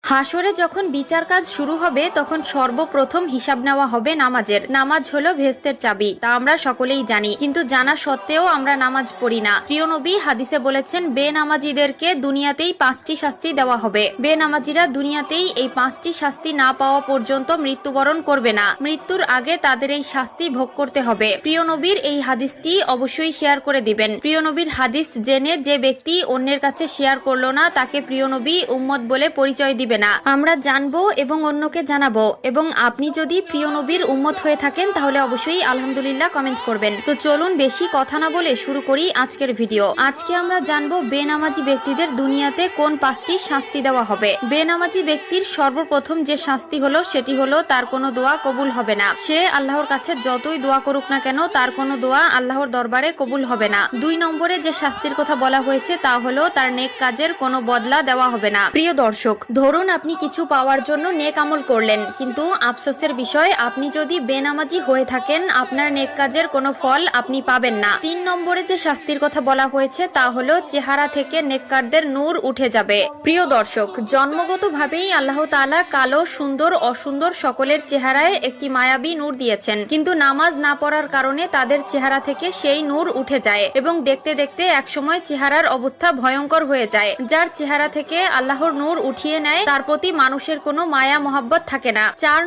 হাসরে যখন বিচার কাজ শুরু হবে তখন সর্বপ্রথম হিসাব নেওয়া হবে নামাজের। নামাজ হলো ভেস্তের চাবি, তা আমরা সকলেই জানি, কিন্তু জানা সত্ত্বেও আমরা নামাজ পড়ি না। প্রিয় নবী হাদিসে বলেছেন, বেনামাজিদেরকে দুনিয়াতেই 5টি শাস্তি দেওয়া হবে। বেনামাজিরা দুনিয়াতেই এই 5টি শাস্তি না পাওয়া পর্যন্ত মৃত্যুবরণ করবে না। মৃত্যুর আগে তাদের এই শাস্তি ভোগ করতে হবে। প্রিয় নবীর এই হাদিসটি অবশ্যই শেয়ার করে দিবেন। প্রিয় নবীর হাদিস জেনে যে ব্যক্তি অন্যের কাছে শেয়ার করলো না, তাকে প্রিয় নবী উম্মত বলে পরিচয় দিবে না। আমরা জানবো এবং অন্যকে জানাবো। এবং আপনি যদি প্রিয় নবীর উম্মত হয়ে থাকেন তাহলে অবশ্যই আলহামদুলিল্লাহ কমেন্ট করবেন। তো চলুন বেশি কথা না বলে শুরু করি আজকের ভিডিও। আজকে আমরা জানবো বেনামাজি ব্যক্তিদের দুনিয়াতে কোন 5টি শাস্তি দেওয়া হবে। বেনামাজি ব্যক্তির সর্বপ্রথম যে শাস্তি হলো সেটি হলো তার কোনো দোয়া কবুল হবে না। সে আল্লাহর কাছে যতই দোয়া করুক না কেন তার কোনো দোয়া আল্লাহর দরবারে কবুল হবে না। 2 নম্বরে যে শাস্তির কথা বলা হয়েছে তা হলো তার নেক কাজের কোনো বদলা দেওয়া হবে না। প্রিয় দর্শক, ধরুন আপনি কিছু পাওয়ার জন্য নেক আমল করলেন, কিন্তু আফসোসের বিষয় আপনি যদি বেনামাজি হয়ে থাকেন আপনার নেক কাজের কোনো ফল আপনি পাবেন না। 3 নম্বরে যে শাস্তির কথা বলা হয়েছে তা হলো চেহারা থেকে নেককারদের নূর উঠে যাবে। প্রিয় দর্শক, জন্মগতভাবেই আল্লাহ তাআলা কালো, সুন্দর, অসুন্দর সকলের চেহারায় একটি মায়াবী নূর দিয়েছেন, কিন্তু নামাজ না পড়ার কারণে তাদের চেহারা থেকে সেই নূর উঠে যায় এবং দেখতে দেখতে একসময় চেহারার অবস্থা ভয়ঙ্কর হয়ে যায়। যার চেহারা থেকে আল্লাহর নূর উঠিয়ে নেয় তার প্রতি মানুষের কোনো মায়া মহব্বত থাকে না। 4